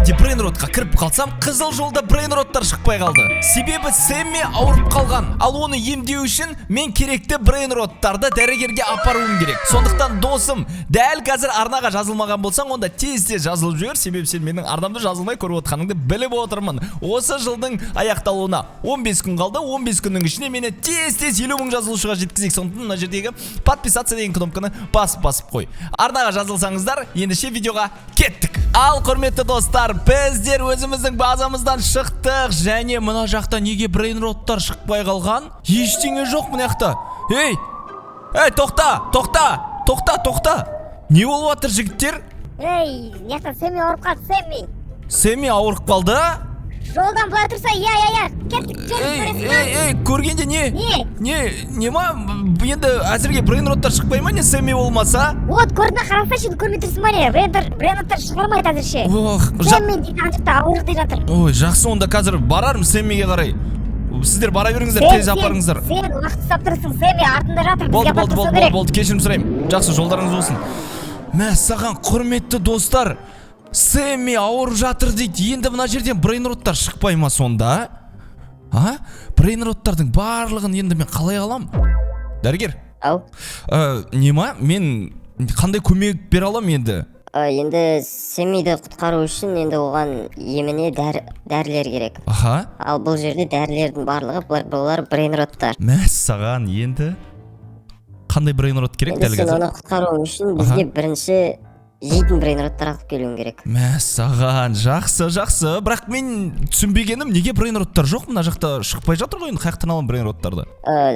де брейнротқа кіріп қалсам, қызыл жолда брейнроттар шықпай қалды. Себебі Сэмми ауырып қалған. Ал оны емдеу үшін мен керекті брейнроттарды дәрігерге апаруым керек. Сондықтан досым, дәл қазір арнаға жазылмаған болсаң, онда тез жазылып жібер, себебі сен менің арнамды жазылмай көріп отқаныңды біліп отырмын. Осы жылдың аяқталуына 15 күн қалды. 15 күннің ішіне мені тез 50 мың жазылушыға жеткізейік. Сондықтан мына жердегі подписаться деген кнопканы басып қой. Арнаға жазылсаңыздар, ендеше видеоға кеттік. Ал құрметті достар, біздер өзіміздің базамыздан шықтық, және мына жақта неге брейнроттар шықпай қалған? Ештеңе жоқ мына жақта. Ей, тоқта. Не болып жатыр, жігіттер? Ей, мына Сэмми ауырып қалды, Сэмми. Сэмми ауырып қалды? Жолдан былай тұрса, кеттік. Ей, көргенде не ма? Енді әзірге брейнроттар шықпай ма, не Сэмми болмаса? Вот, көрдіңі қарасайшы, көрмей тұрсың ба не? Брейнроттар шығармайды әзірше. Сэмми дейді, анжықта ауырып дейді жатыр. Ой, жақсы, онда қазір барармын Сэммиге қарай. Сіздер бара беріңіздер, тез апарыңыздар. Сен уақыт ұстап тұрсың, Сэмми артында жатыр, бізге апарып тұрсың керек. Болды, кешірім сұраймын. Жақсы, жолдарыңыз болсын. Мәссаған, құрметті достар, Сэмми ауырып жатыр дейді. Енді мына жерден брейнроттар шықпай ма сонда? Брейнроттардың барлығын енді мен қалай алам? Дәрігер? Ау? Нема? Мен қандай көмек бере алам енді? Енді Сэммиді құтқару үшін енді оған еміне дәрілер керек. Ал бұл жерде дәрілердің барлығы бұлар брейнроттар. Мәссаған, енді қандай брейнрот керек дәл қазір? Сен оны құтқару үшін бізге бірінші жейтін брейнроттар алып келуің керек. Мәссаған, жақсы. Бірақ мен түсінбегенім, неге брейнроттар жоқ? Мына жақта шықпай жатыр ғой, енді қаяқтан аламын брейнроттарды?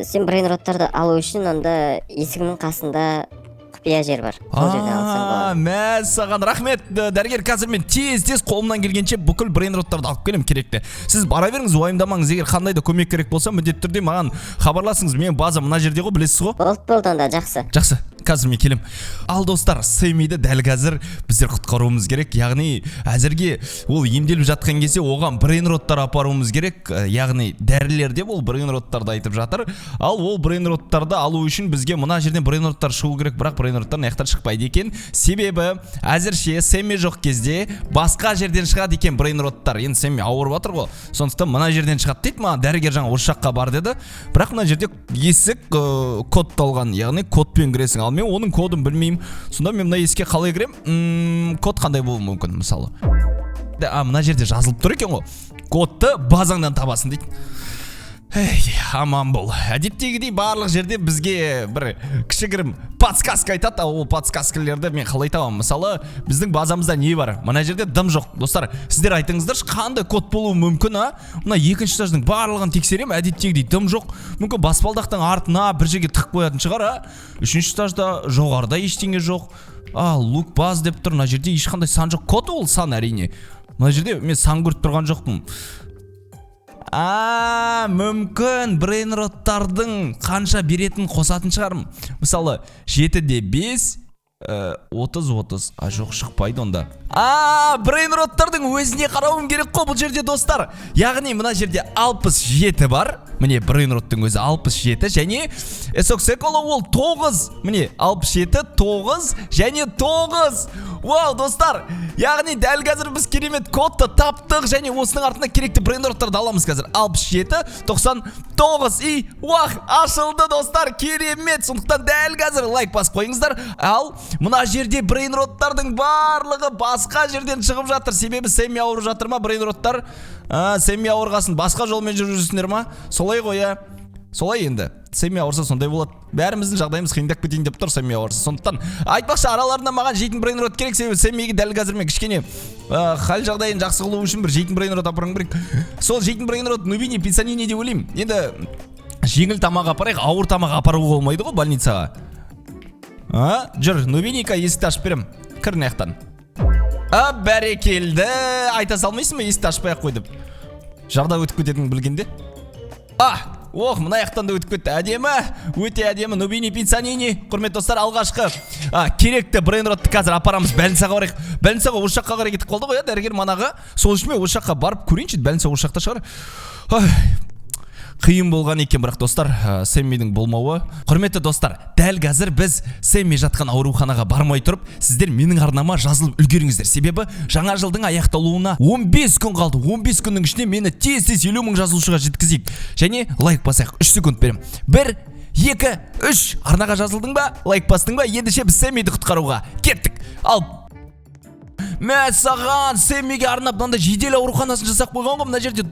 Сен брейнроттарды алу үшін онда есігінің қасында құпия жер бар. Сол жерден алсаң болады. Мәссаған, рахмет. Дәрігер, қазір мен тез қолымнан келгенше бүкіл брейнроттарды алып келем керекті. Сіз бара беріңіз, уайымдамаңыз. Егер қандай да көмек керек болса, міндетті түрде маған хабарласыңыз. Мен база мына жерде ғой, білесіз ғой? Болды, онда жақсы. Қазір мен келем. Ал достар, Сэммиді дәл қазір біздер құтқаруымыз керек. Яғни әзірге ол емделіп жатқан кезде оған брейнроттар апаруымыз керек. Яғни дәрілерде ол брейнроттарды айтып жатыр. Ал ол брейнроттарды алу үшін бізге мына жерден брейнроттар шығу керек, бірақ брейнроттар наяқтар шықпайды екен. Себебі әзірше Сэмми жоқ кезде басқа жерден шығады екен брейнроттар. Енді Сэмми ауырып жатыр ғой. Сондықтан мына жерден шығады дейді. Маған дәрігер жаңа осы жаққа бар деді. Бірақ мына жерде есік кодталған, яғни кодпен кіресің. Ал мен оның кодын білмеймін. Сонда мен мына есікке қалай кірем? Код қандай болуы мүмкін, мысалы? Мына жерде жазылып тұр екен ғой. Кодты базаңнан табасың дейді. Аман бол. Әдеттегідей барлық жерде бізге бір кішігірім подсказка айтады. Ол подсказкалерді мен қалай табамын? Мысалы, біздің базамызда не бар? Мына жерде дым жоқ. Достар, сіздер айтыңыздаршы, қандай код болуы мүмкін, Мына екінші этаждың барлығын тексерем, әдеттегідей дым жоқ. Мүмкін баспалдақтың артына бір жерге тығып қоятын шығар, Үшінші этажда жоғарыда ештеңе жоқ. Лук баз деп тұр. Мына жерде ешқандай сан жоқ. Код ол сан әрине. Мына жерде мен сан көріп тұрған жоқпын. Мүмкін брейнроттардың қанша беретін қосатын шығарым. Мысалы, 7-де 5, 30. Жоқ, шықпайды онда. Брейнроттардың өзіне қарауым керек қой бұл жерде, достар. Яғни мына жерде 67 бар. Міне, брейнроттың өзі 67, және эсоксеколо ол 9. Міне, 67, 9 және 9. Вау, достар, яғни дәл қазір біз керемет кодты таптық, және осының артында керекті брейнроттарды аламыз қазір. 67, 99. Ашылды, достар, керемет. Сондықтан дәл қазір лайк басып қойыңыздар. Ал мына жерде брейнроттардың барлығы басқа жерден шығып жатыр. Себебі Сэмми ауырып жатыр ма брейнроттар? Сэмми ауырғасын басқа жолмен жүргізсіңдер ма? Солай ғой, Солай енді. Сэмми ауырса сондай болады. Бәріміздің жағдайымыз қиындап кетейін деп тұр Сэмми ауырса. Сондықтан айтпақшы, араларында маған жейтін брейнрот керек. Себебі Сэммиге дәл қазір мен кішкене хал жағдайын жақсы қылу үшін бір жейтін брейнрот апарғым керек. Сол жейтін брейнрот Нубини Пиццанини деп ойлаймын. Енді жеңіл тамақ апарайық, ауыр тамақ апаруға болмайды ғой больницаға. Жүр, Нубиника, есікті ашып берем. Кір наяқтан. Бәрекелді. Айта салмайсың ба, есікті ашпай ақ қой деп? Жағда өтіп кететінін білгенде. Мына аяқтан да өтіп кетті. Әдемі, өте әдемі. Нубини Пиццанини. Құрметті достар, алғашқы керекті брейнротты қазір апарамыз. Больницаға барайық. Больницаға осы жаққа қарай кетіп қалды ғой, дәрігер манағы. Сол үшін мен осы жаққа барып көрейінші, больница осы жақта шығар. қиын болған екен, бірақ достар, Сэммидің болмауы. Құрметті достар, дәл қазір біз Сэмми жатқан ауруханаға бармай тұрып, сіздер менің арнама жазылып үлгеріңіздер. Себебі жаңа жылдың аяқталуына 15 күн қалды. 15 күннің ішінде мені тез-тез 50 мың жазылушыға жеткізейік. Және лайк басайық. 3 секунд берем. 1, 2, 3. Арнаға жазылдың ба? Лайк бастың ба? Ендеше біз Сэммиді құтқаруға кеттік. Ал мә саған Сэммиге арнап мынандай жедел ауруханасын жасап қойған ғой. Мына жерде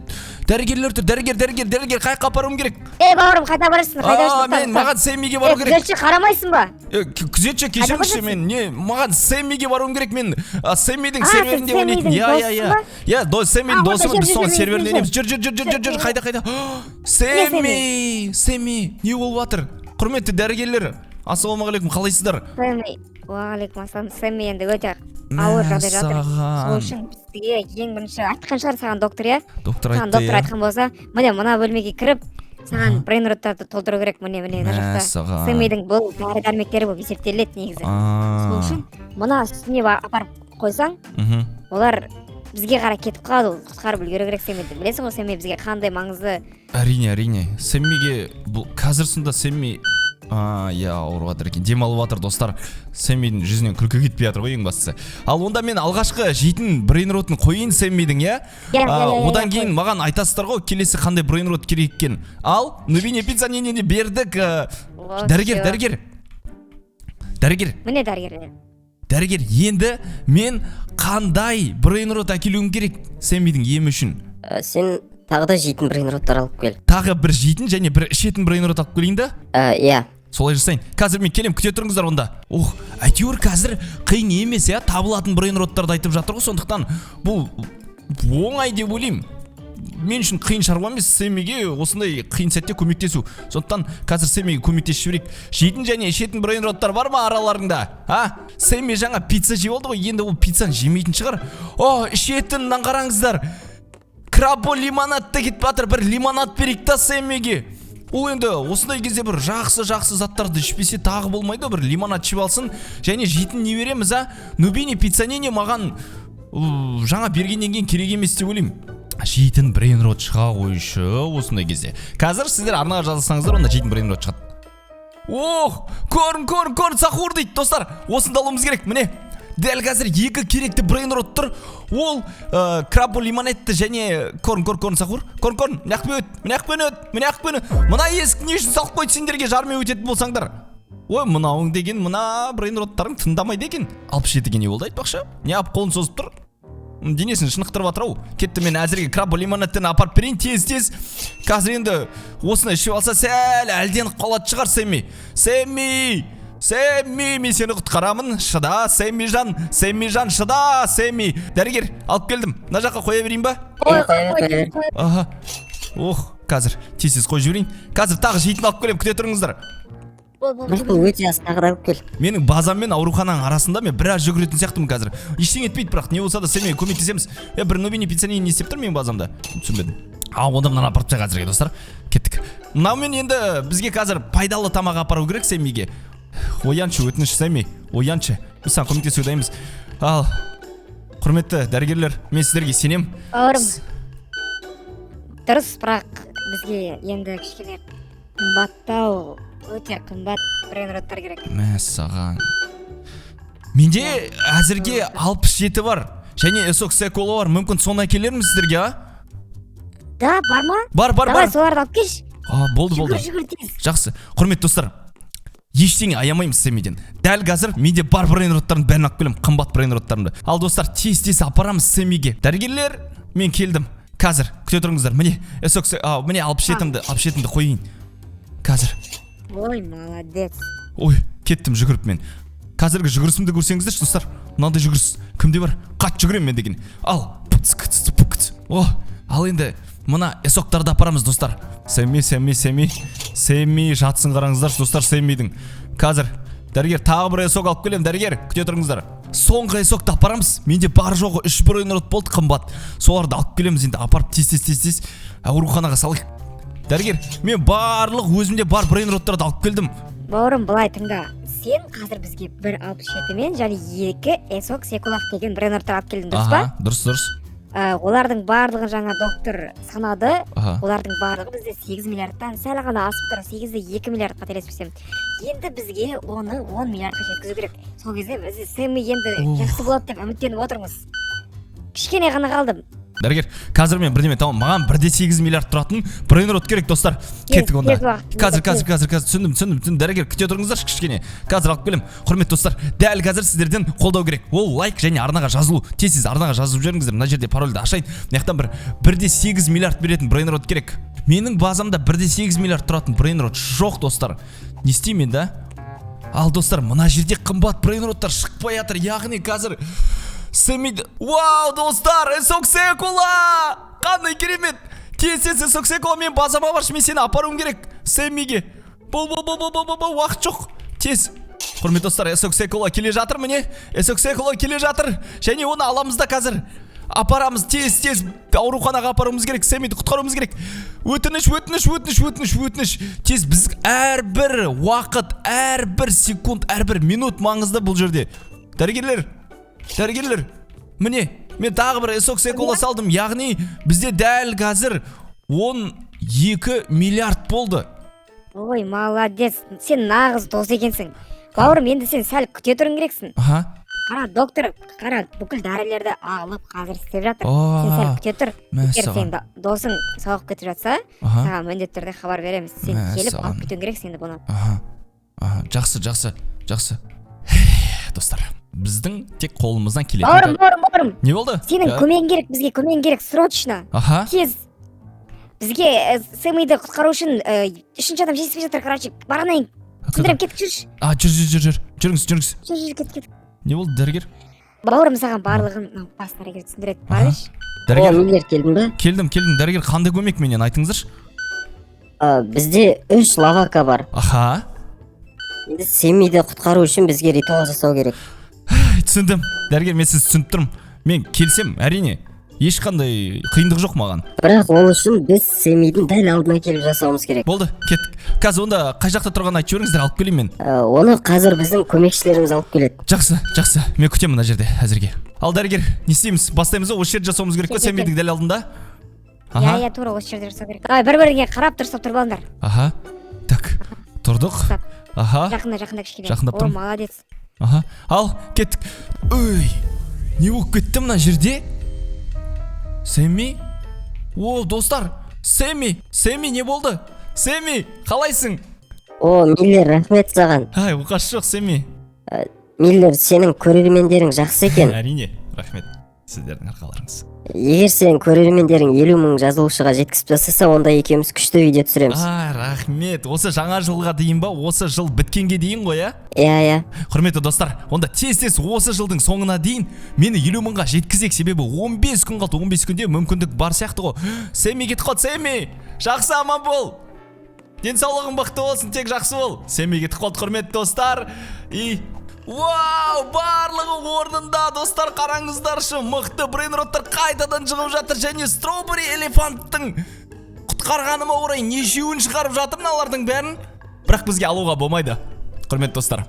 дәрігерлер тұр. Дәрігер қай жаққа апаруым керек? Бауырым, қайда барасың? Мен маған Сэммиге бару керек. Күзетші қарамайсың ба? Күзетші, кешіріңізші, мен маған Сэммиге баруым керек. Мен Сэммидің серверінде ойнайтын. Я, Сэммидің досымын, біз соның серверінде ойнаймыз. Жүр, қайда? Сэмми, не болып жатыр? Құрметті дәрігерлер, ассалаумағалейкум, қалайсыздар? Уағалейкум ассалам. Сэмми енді өте ауыр жағдай жатыр. Сол үшін бізге ең бірінші айтқан шығар саған доктор, иә? Доктор айтты, доктор айтқан болса, мына бөлмеге кіріп, саған брейнроттарды толтыру керек. Мына жақта Сэммидің бұл дәрі-дәрмектері болып есептеледі негізі. Сол үшін мына үстіне апарып қойсаң, олар бізге қарай кетіп қалады. Құтқарып үлгеру керек Сэммиді. Білесің ғой, Сэмми бізге қандай маңызды. Әрине. Сэммиге бұл қазірсінде Сэмми ауырып жатыр екен, демалып жатыр достар. Сэммидің жүзінен күлкі кетпей жатыр ғой ең бастысы. Ал онда мен алғашқы жейтін брейнротын қойын Сэммидің, одан кейін маған айтасыздар ғой келесі қандай брейнрот керек екен. Ал Нубини пицца не бердік. Дәрігер. Міне дәрігер. Дәрігер, енді мен қандай брейнрот әкелуім керек Сэммидің емі үшін? Сен тағы да жейтін брейнроттар алып кел. Тағы бір жейтін және бір ішетін брейнрот алып келейін да? Иә. Солай жасайын. Қазір мен келем, күте тұрыңыздар онда. Әйтеуір қазір қиын емес, табылатын брейнроттарды айтып жатыр ғой, сондықтан бұл оңай деп ойлаймын. Мен үшін қиын шаруа емес Сэммиге осындай қиын сәтте көмектесу. Сондықтан қазір Сэммиге көмектесіп жіберейік. Жейтін және ішетін брейнроттар бар ма араларыңда? Сэмми жаңа пицца жеп алды ғой, енді ол пиццаны жемейтін шығар. Ішетін, мынаны қараңыздар. Крабо лимонадты кетіп жатыр. Бір лимонад берейік та Сэммиге. Ол енді осындай кезде бір жақсы заттарды ішпесе тағы болмайды, бір лимонад ішіп алсын. Және жейтін не береміз, Нубини пиццанене маған жаңа бергеннен кейін керек емес деп ойлаймын. Жейтін брейнрот шыға қойшы осындай кезде. Қазір сіздер арнаға жазылсаңыздар, онда жейтін брейнрот шығады. Көрін, сахур дейді достар. Осында алуымыз керек, міне. Дәл қазір екі керекті брейнрот тұр. Ол крабо лимонадты және көрін сахур. Көрін, мынақпен өт. Мына есік не үшін салып қойды сендерге жармай өтетін болсаңдар? Мынауың деген, мына брейнроттарың тыңдамайды екен. 67-ге не болды айтпақшы? Не ап қолын созып тұр? Денесін шынықтырып атыр ау. Кетті, мен әзірге крабо лимонадтен апарып берейін тез. Қазір енді осыны ішіп алса сәл әлденіп қалады шығар Сэмми, мен сені құтқарамын. Шыда, Сэмми жан, шыда, Сэмми. Дәрігер, алып келдім. Мына жаққа қоя берейін ба? Қазір тез қой жіберейін. Қазір тағы жейтін алып келем, күте тұрыңыздар. Өте аз, тағы да алып кел. Менің базам мен аурухананың арасында мен біраз жүгіретін сияқтымын қазір. Ештеңе етпейді, бірақ не болса да Сэммиге көмектесеміз. Бір Нубини пиццанене не істеп тұр менің базамда? Түсінбедім. Онда мынаны апарып тастайық қазірге достар. Кеттік. Мынаумен енді бізге қазір пайдалы тамақ апару керек Сэммиге. Ояншы, өтініш Сэмми, ояншы. Біз саған көмектесуге дайынбыз. Ал, құрметті дәрігерлер, мен сіздерге сенем. Бауырым, дұрыс, бірақ бізге енді кішкене қымбаттау, өте қымбат брейнроттар керек. Мәссаған. Менде әзірге 67 бар. Және эсок секола бар. Мүмкін соны әкелерміз сіздерге, Да, бар ма? Бар. Давай, соларды алып кеш. Болды. Жүгір тез. Жақсы. Құрметті достар, ештеңе аямаймыз Сэммиден. Дәл қазір менде бар брейнроттарын бәрін алып келем, қымбат брейнроттарымды. Ал достар, тез апарамыз Сэммиге. Дәрігерлер, мен келдім. Қазір күте тұрыңыздар. Міне, міне 67-ді қойын. Қазір. Молодец. Кеттім жүгіріп мен. Қазіргі жүгірісімді көрсеңіздер, достар. Мынандай жүгіріс кімде бар? Қат жүгірем мен деген. Ал енді мына эсоктарды апарамыз достар. Сэмми жатсын қараңыздар достар Сэммидің. Қазір дәрігер тағы бір эсок алып келем. Дәрігер, күте тұрыңыздар. Соңғы эсокты апарамыз. Менде бар жоғы 3 брейнрот болды қымбат. Соларды алып келеміз енді, апарып тез ауруханаға салайық. Дәрігер, мен барлық өзімде бар брейнроттарды алып келдім. Бауырым, былай тыңда. Сен қазір бізге 1.67 мен және 2 эсок секулақ деген брейнроттар алып келдің, дұрыс па? Дұрыс. олардың барлығын жаңа доктор санады. Олардың барлығы бізде 8 миллиардтан сәл ғана асып тұр, 8-де 2 миллиард қателеспесем. Енді бізге оны 10 миллиардқа жеткізу керек. Сол кезде біз Сэмми енді жақсы болады деп үміттеніп отырмыз. Кішкене ғана қалды. Дәрігер, қазір мен бірдеме тамам, маған 1,8 миллиард тұратын брейнрот керек, достар. Кеттік онда. Қазір түсіндім. Дәрігер, күте тұрыңыздар кішкене. Қазір алып келем. Құрметті достар, дәл қазір сіздерден қолдау керек. Ол лайк және арнаға жазылу. Тез арнаға жазып жіберіңіздер. Мына жерде парольді ашайын. Мынаяқтан 1,8 миллиард беретін брейнрот керек. Менің базамда 1,8 миллиард тұратын брейнрот жоқ, достар. Не істеймін да? Ал достар, мына жерде қымбат брейнроттар шықпай жатыр. Яғни қазір Сэмми, вау, достар, эсоксекула! Қандай керемет! Тез эсоксекула, мен базама баршы, мен сені апаруым керек Сэммиге. Уақыт жоқ. Тез. Құрметті достар, эсоксекула келе жатыр, міне. Эсоксекула келе жатыр. Және оны аламыз да қазір. Апарамыз, тез ауруханаға апаруымыз керек. Сэммиді құтқаруымыз керек. Өтініш. Тез біз әрбір уақыт, әрбір секунд, әрбір минут маңызды бұл жерде. Дәрігерлер, міне, мен тағы бір эсоксекула салдым, яғни бізде дәл қазір 12 миллиард болды. Ой, молодец, сен нағыз дос екенсің. Бауырым, енді сен сәл күте тұрың керексің. Қара, доктор, бүкіл дәрілерді алып қазір істеп жатыр. Сен сәл күте тұр. Егер сен досың сауығып кетіп жатса, саған міндетті түрде хабар береміз. Сен келіп алып кетуің керексің енді бұны. Жақсы. Достар, біздің тек қолымыздан келетін. Бауырым. Не болды? Сенің көмегің керек, бізге көмегің керек, срочно. Тез. Бізге Сэммиді құтқару үшін 3-ші адам жетіспей жатыр, короче, барғанайын. Түсіндірем, кеттік, жүрші. Жүріңіз. Кеттік. Не болды, дәрігер? Бауырым, саған барлығын бас дәрігер түсіндіреді, барыш. Дәрігер келдің бе? Келдім. Дәрігер, қандай көмек менен айтыңыздаршы? Бізде 3 лавака бар. Енді Сэммиді құтқару үшін бізге ритуал жасау керек. Түсіндім. Дәрігер, мен сіз түсініп тұрмын. Мен келсем, әрине, ешқандай қиындық жоқ маған. Бірақ ол үшін біз Сэммидің дәл алдына келіп жасауымыз керек. Болды, кеттік. Қазір онда қай жақта тұрғанын айтып жіберіңіздер, алып келейін мен. Оны қазір біздің көмекшілеріміз алып келеді. Жақсы. Мен күтемін мына жерде әзірге. Ал дәрігер, не істейміз? Бастаймыз ба? Осы жерде жасауымыз керек пе Сэммидің дәл алдында? Иә, тура осы жерде жасау керек. Бір-біріңе қарап дұрыстап тұрып алыңдар. Так, тұрдық. Жақында кішкене. Жақындап тұрмын. О, молодец. Ал, кеттік. Ой, не болып кетті мына жерде? Сэмми? О, достар, Сэмми, не болды? Сэмми, қалайсың? О, Миллер, рахмет саған. Оқасы жоқ, Сэмми. Миллер, сенің көрермендерің жақсы екен. Әрине, рахмет. Сіздердің арқаларыңыз. Егер сен көрермендерің 50 мың жазылушыға жеткізіп тастаса, онда екеуміз күшті видео түсіреміз. Рахмет. Осы жаңа жылға дейін ба? Осы жыл біткенге дейін ғой, а? Иә. Құрметті достар, онда тез осы жылдың соңына дейін мені 50 мыңға жеткізек, себебі 15 күн қалды. 15 күнде мүмкіндік бар сияқты ғой. Сэмми кетіп қалды, Сэмми. Жақсы аман бол. Денсаулығың бақытты болсын, тек жақсы бол. Сэмми кетіп қалды, құрметті достар. Вау, барлығы орнында, достар, қараңыздаршы, мықты брейнроттар қайтадан шығып жатыр, және стробери элефанттың құтқарғаныма орай нешеуін шығарып жатыр мыналардың бәрін. Бірақ бізге алуға болмайды, құрметті достар.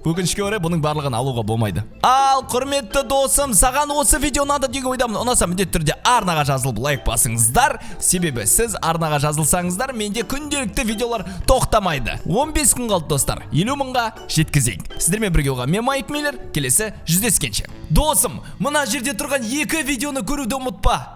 Өкінішке орай бұның барлығын алуға болмайды. Ал, құрметті досым, саған осы видео ұнады деген ойдамын. Ұнаса міндетті түрде арнаға жазылып лайк басыңыздар. Себебі сіз арнаға жазылсаңыздар, менде күнделікті видеолар тоқтамайды. 15 күн қалды, достар. 50 мыңға жеткізейік. Сіздермен бірге болған мен Майк Миллер, келесі жүздескенше. Досым, мына жерде тұрған 2 видеоны көруді ұмытпа.